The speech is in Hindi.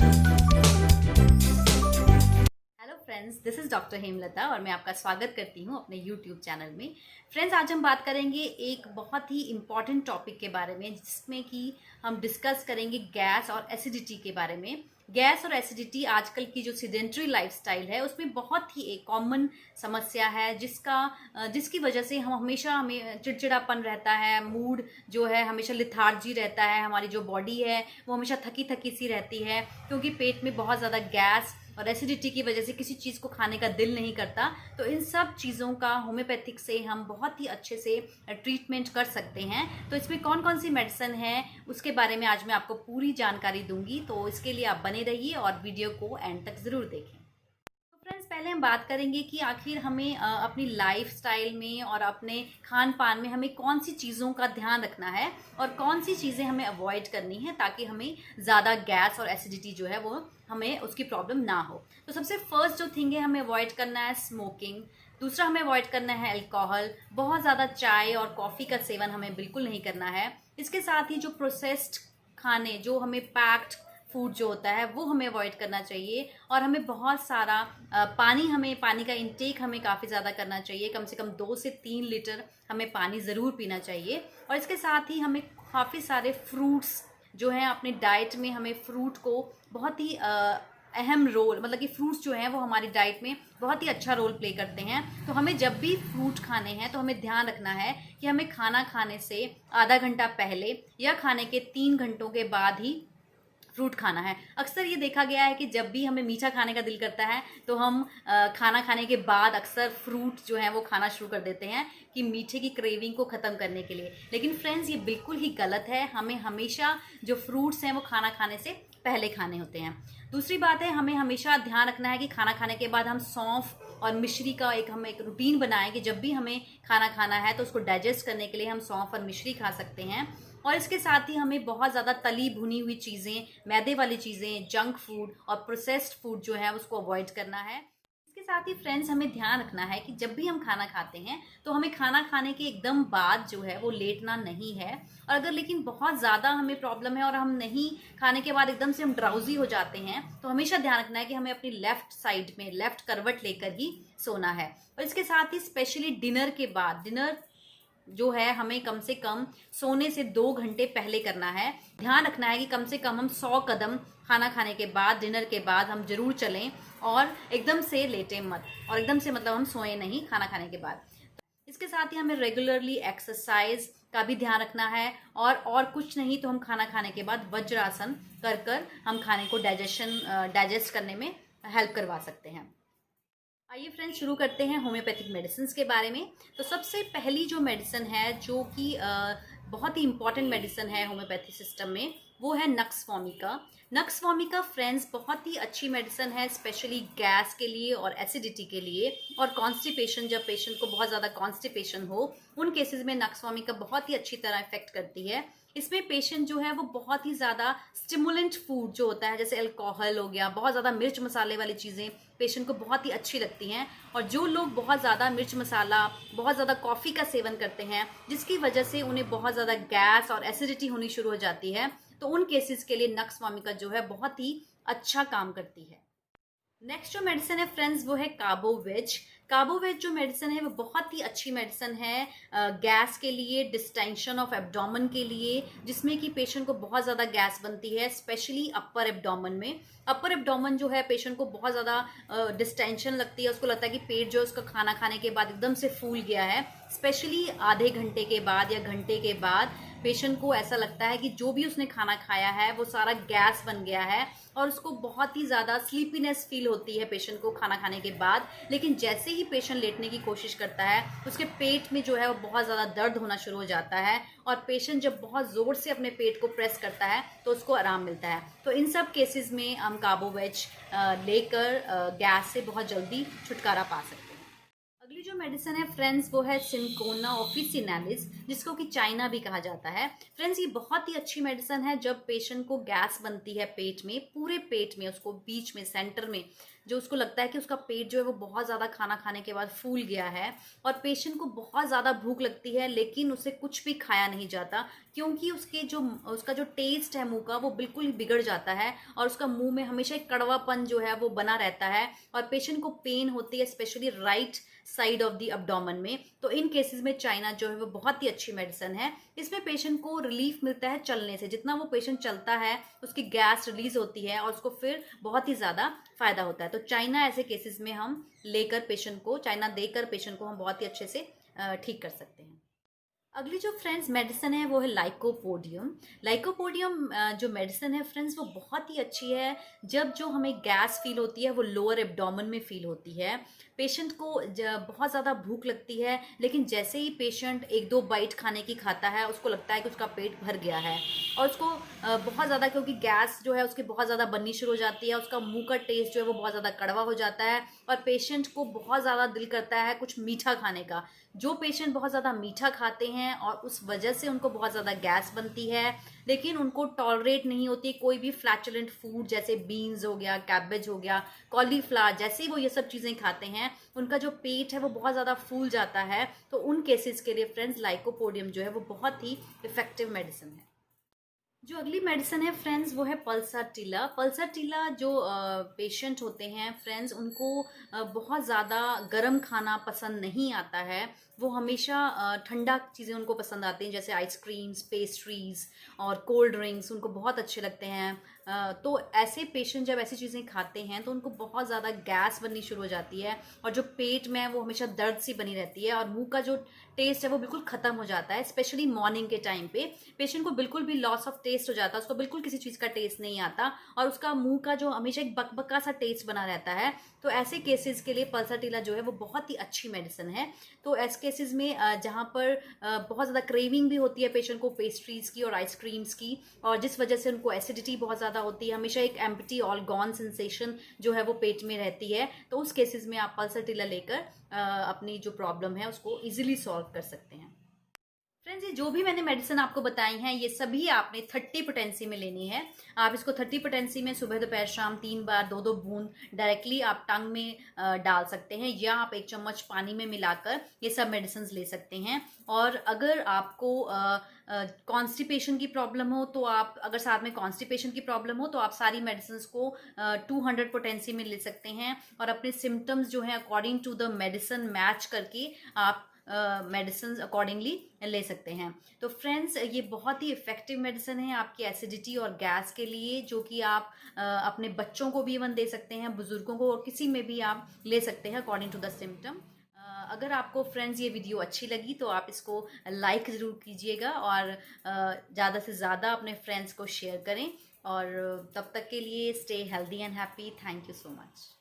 Hello friends, this is doctor Hemlata और मैं आपका स्वागत करती हूँ अपने यूट्यूब चैनल में। फ्रेंड्स, आज हम बात करेंगे एक बहुत ही इम्पॉर्टेंट टॉपिक के बारे में, जिसमें कि हम डिस्कस करेंगे गैस और एसिडिटी के बारे में। गैस और एसिडिटी आजकल की जो सिडेंट्री लाइफस्टाइल है उसमें बहुत ही एक कॉमन समस्या है, जिसकी वजह से हमें चिड़चिड़ापन रहता है, मूड जो है हमेशा लिथार्जी रहता है, हमारी जो बॉडी है वो हमेशा थकी थकी सी रहती है, क्योंकि पेट में बहुत ज़्यादा गैस और एसिडिटी की वजह से किसी चीज़ को खाने का दिल नहीं करता। तो इन सब चीज़ों का होम्योपैथिक से हम बहुत ही अच्छे से ट्रीटमेंट कर सकते हैं। तो इसमें कौन कौन सी मेडिसिन है उसके बारे में आज मैं आपको पूरी जानकारी दूंगी, तो इसके लिए आप बने रहिए और वीडियो को एंड तक ज़रूर देखें। फ्रेंड्स, पहले हम बात करेंगे कि आखिर हमें अपनी लाइफस्टाइल में और अपने खान पान में हमें कौन सी चीज़ों का ध्यान रखना है और कौन सी चीज़ें हमें अवॉइड करनी है, ताकि हमें ज़्यादा गैस और एसिडिटी जो है वो हमें उसकी प्रॉब्लम ना हो। तो सबसे फर्स्ट जो थिंग है हमें अवॉइड करना है स्मोकिंग। दूसरा हमें अवॉइड करना है अल्कोहल। बहुत ज़्यादा चाय और कॉफ़ी का सेवन हमें बिल्कुल नहीं करना है। इसके साथ ही जो प्रोसेस्ड खाने, जो हमें पैक्ड फूड जो होता है वो हमें अवॉइड करना चाहिए। और हमें बहुत सारा पानी का इंटेक हमें काफ़ी ज़्यादा करना चाहिए। कम से कम 2 से 3 लीटर हमें पानी ज़रूर पीना चाहिए। और इसके साथ ही हमें काफ़ी सारे फ्रूट्स जो हैं अपनी डाइट में, हमें फ्रूट को बहुत ही अहम रोल, मतलब कि फ्रूट्स जो हैं वो हमारी डाइट में बहुत ही अच्छा रोल प्ले करते हैं। तो हमें जब भी फ्रूट खाने हैं तो हमें ध्यान रखना है कि हमें खाना खाने से आधा घंटा पहले या खाने के 3 घंटों के बाद ही फ्रूट खाना है। अक्सर ये देखा गया है कि जब भी हमें मीठा खाने का दिल करता है तो हम खाना खाने के बाद अक्सर फ्रूट जो है वो खाना शुरू कर देते हैं, कि मीठे की क्रेविंग को ख़त्म करने के लिए। लेकिन फ्रेंड्स, ये बिल्कुल ही गलत है। हमें हमेशा जो फ्रूट्स हैं वो खाना खाने से पहले खाने होते हैं। दूसरी बात है, हमें हमेशा ध्यान रखना है कि खाना खाने के बाद हम सौंफ और मिश्री का हम एक रूटीन बनाएं, कि जब भी हमें खाना खाना है तो उसको डाइजेस्ट करने के लिए हम सौंफ और मिश्री खा सकते हैं। और इसके साथ ही हमें बहुत ज़्यादा तली भुनी हुई चीज़ें, मैदे वाली चीज़ें, जंक फूड और प्रोसेस्ड फूड जो है उसको अवॉइड करना है। इसके साथ ही फ्रेंड्स, हमें ध्यान रखना है कि जब भी हम खाना खाते हैं तो हमें खाना खाने के एकदम बाद जो है वो लेटना नहीं है। और अगर लेकिन बहुत ज़्यादा हमें प्रॉब्लम है और हम नहीं खाने के बाद एकदम से हम ड्राउजी हो जाते हैं, तो हमेशा ध्यान रखना है कि हमें अपनी लेफ्ट साइड में लेफ्ट करवट लेकर ही सोना है। और इसके साथ ही स्पेशली डिनर के बाद, डिनर जो है हमें कम से कम सोने से 2 घंटे पहले करना है। ध्यान रखना है कि कम से कम हम 100 कदम खाना खाने के बाद, डिनर के बाद हम जरूर चलें, और एकदम से लेटें मत, और एकदम से मतलब हम सोए नहीं खाना खाने के बाद। इसके साथ ही हमें रेगुलरली एक्सरसाइज का भी ध्यान रखना है, और कुछ नहीं तो हम खाना खाने के बाद वज्रासन कर कर हम खाने को डाइजेस्ट करने में हेल्प करवा सकते हैं। आइए फ्रेंड्स, शुरू करते हैं होम्योपैथिक मेडिसिन के बारे में। तो सबसे पहली जो मेडिसिन है, जो कि बहुत ही इंपॉर्टेंट मेडिसिन है होम्योपैथी सिस्टम में, वो है nux vomica. Nux vomica friends बहुत ही अच्छी मेडिसिन है, स्पेशली गैस के लिए और एसिडिटी के लिए, और कॉन्स्टिपेशन, जब पेशेंट को बहुत ज़्यादा कॉन्स्टिपेशन हो, उन केसेस में नक्स वोमिका बहुत ही अच्छी तरह इफेक्ट करती है। इसमें पेशेंट जो है वो बहुत ही ज़्यादा स्टिमुलेंट फूड जो होता है, जैसे अल्कोहल हो गया, बहुत ज़्यादा मिर्च मसाले वाली चीज़ें पेशेंट को बहुत ही अच्छी लगती हैं। और जो लोग बहुत ज़्यादा मिर्च मसाला, बहुत ज़्यादा कॉफ़ी का सेवन करते हैं, जिसकी वजह से उन्हें बहुत ज़्यादा गैस और एसिडिटी होनी शुरू हो जाती है, तो उन केसेस के लिए नक्स वोमिका जो है बहुत ही अच्छा काम करती है। नेक्स्ट जो मेडिसिन है फ्रेंड्स, वो है कार्बोवेज। कार्बोवेज जो मेडिसिन है वो बहुत ही अच्छी मेडिसिन है गैस के लिए, डिस्टेंशन ऑफ एब्डोमेन के लिए, जिसमें कि पेशेंट को बहुत ज़्यादा गैस बनती है, स्पेशली अपर एब्डोमेन में। अपर एब्डोमेन जो है पेशेंट को बहुत ज़्यादा डिस्टेंशन लगती है, उसको लगता है कि पेट जो है उसका खाना खाने के बाद एकदम से फूल गया है, स्पेशली आधे घंटे के बाद या घंटे के बाद पेशेंट को ऐसा लगता है कि जो भी उसने खाना खाया है वो सारा गैस बन गया है, और उसको बहुत ही ज़्यादा स्लीपीनेस फील होती है पेशेंट को खाना खाने के बाद। लेकिन जैसे ही पेशेंट लेटने की कोशिश करता है, उसके पेट में जो है वो बहुत ज़्यादा दर्द होना शुरू हो जाता है, और पेशेंट जब बहुत ज़ोर से अपने पेट को प्रेस करता है तो उसको आराम मिलता है। तो इन सब केसेस में हम कार्बोवेज लेकर गैस से बहुत जल्दी छुटकारा पा सकते हैं। अगली जो मेडिसिन है फ्रेंड्स, वो है सिंकोना ऑफिसिनालिस, जिसको कि चाइना भी कहा जाता है। फ्रेंड्स, ये बहुत ही अच्छी मेडिसिन है जब पेशेंट को गैस बनती है पेट में, पूरे पेट में, उसको बीच में, सेंटर में जो उसको लगता है कि उसका पेट जो है वो बहुत ज़्यादा खाना खाने के बाद फूल गया है, और पेशेंट को बहुत ज़्यादा भूख लगती है लेकिन उसे कुछ भी खाया नहीं जाता, क्योंकि उसका जो टेस्ट है मुंह का वो बिल्कुल ही बिगड़ जाता है, और उसका मुंह में हमेशा एक कड़वापन जो है वो बना रहता है, और पेशेंट को पेन होती है specially right side of the abdomen में। तो इन केसेस में चाइना जो है वो बहुत ही अच्छी मेडिसिन है। इसमें पेशेंट को रिलीफ मिलता है चलने से, जितना वो पेशेंट चलता है उसकी गैस रिलीज होती है और उसको फिर बहुत ही ज़्यादा फायदा होता है। तो चाइना ऐसे केसेस में हम लेकर पेशेंट को, चाइना देकर पेशेंट को हम बहुत ही अच्छे से ठीक कर सकते हैं। अगली जो फ्रेंड्स मेडिसिन है वो है लाइकोपोडियम। लाइकोपोडियम जो मेडिसिन है फ्रेंड्स वो बहुत ही अच्छी है। जब जो हमें गैस फील होती है वो लोअर एब्डोमेन में फील होती है, पेशेंट को बहुत ज़्यादा भूख लगती है, लेकिन जैसे ही पेशेंट एक दो बाइट खाने की खाता है उसको लगता है कि उसका पेट भर गया है, और उसको बहुत ज़्यादा, क्योंकि गैस जो है उसकी बहुत ज़्यादा बननी शुरू हो जाती है, उसका मुंह का टेस्ट जो है वो बहुत ज़्यादा कड़वा हो जाता है, और पेशेंट को बहुत ज़्यादा दिल करता है कुछ मीठा खाने का। जो पेशेंट बहुत ज़्यादा मीठा खाते हैं और उस वजह से उनको बहुत ज़्यादा गैस बनती है, लेकिन उनको टॉलरेट नहीं होती कोई भी फ्लैचुलेंट फूड, जैसे बीन्स हो गया, कैबेज हो गया, कॉलीफ्लावर, जैसे ही वो ये सब चीज़ें खाते हैं उनका जो पेट है वो बहुत ज़्यादा फूल जाता है। तो उन केसेस के लिए फ्रेंड्स लाइकोपोडियम जो है वो बहुत ही इफेक्टिव मेडिसिन है। जो अगली मेडिसिन है फ्रेंड्स वो है पल्साटिला। पल्साटिला जो पेशेंट होते हैं फ्रेंड्स उनको बहुत ज़्यादा गर्म खाना पसंद नहीं आता है, वो हमेशा ठंडा चीज़ें उनको पसंद आती हैं, जैसे आइसक्रीम्स, पेस्ट्रीज़ और कोल्ड ड्रिंक्स उनको बहुत अच्छे लगते हैं। तो ऐसे पेशेंट जब ऐसी चीज़ें खाते हैं तो उनको बहुत ज़्यादा गैस बननी शुरू हो जाती है, और जो पेट में है वो हमेशा दर्द सी बनी रहती है, और मुंह का जो टेस्ट है वो बिल्कुल ख़त्म हो जाता है। स्पेशली मॉर्निंग के टाइम पे पेशेंट को बिल्कुल भी लॉस ऑफ टेस्ट हो जाता है, उसको बिल्कुल किसी चीज़ का टेस्ट नहीं आता, और उसका मुंह का जो हमेशा एक बकबका सा टेस्ट बना रहता है। तो ऐसे केसेस के लिए पल्साटिला जो है वो बहुत ही अच्छी मेडिसिन है। तो ऐसे केसेस में जहाँ पर बहुत ज़्यादा क्रेविंग भी होती है पेशेंट को पेस्ट्रीज़ की और आइसक्रीम्स की, और जिस वजह से उनको एसिडिटी बहुत ज़्यादा होती है, हमेशा एक एम्प्टी ऑल गॉन सेंसेशन जो है वो पेट में रहती है, तो उस केसेस में आप पल्साटिला लेकर अपनी जो प्रॉब्लम है उसको ईजिली सॉल्व कर सकते हैं। फ्रेंड्स, ये जो भी मैंने मेडिसिन आपको बताई हैं ये सभी आपने 30 पोटेंसी में लेनी है। आप इसको 30 पोटेंसी में सुबह दोपहर शाम 3 बार 2-2 बूंद डायरेक्टली आप टंग में डाल सकते हैं, या आप 1 चम्मच पानी में मिलाकर ये सब मेडिसिन ले सकते हैं। और अगर आपको कॉन्स्टिपेशन की प्रॉब्लम हो तो आप, अगर साथ में कॉन्स्टिपेशन की प्रॉब्लम हो तो आप सारी मेडिसिन को 200 पोटेंसी में ले सकते हैं, और अपने सिम्टम्स जो हैं according to the medicine match करके आप मेडिसिन अकॉर्डिंगली ले सकते हैं। तो फ्रेंड्स, ये बहुत ही इफेक्टिव मेडिसिन है आपकी एसिडिटी और गैस के लिए, जो कि आप अपने बच्चों को भी इवन दे सकते हैं, बुजुर्गों को, और किसी में भी आप ले सकते हैं अकॉर्डिंग टू द सिम्टम। अगर आपको फ्रेंड्स ये वीडियो अच्छी लगी तो आप इसको लाइक ज़रूर कीजिएगा, और ज़्यादा से ज़्यादा अपने फ्रेंड्स को शेयर करें। और तब तक के लिए stay healthy and happy. Thank you so much.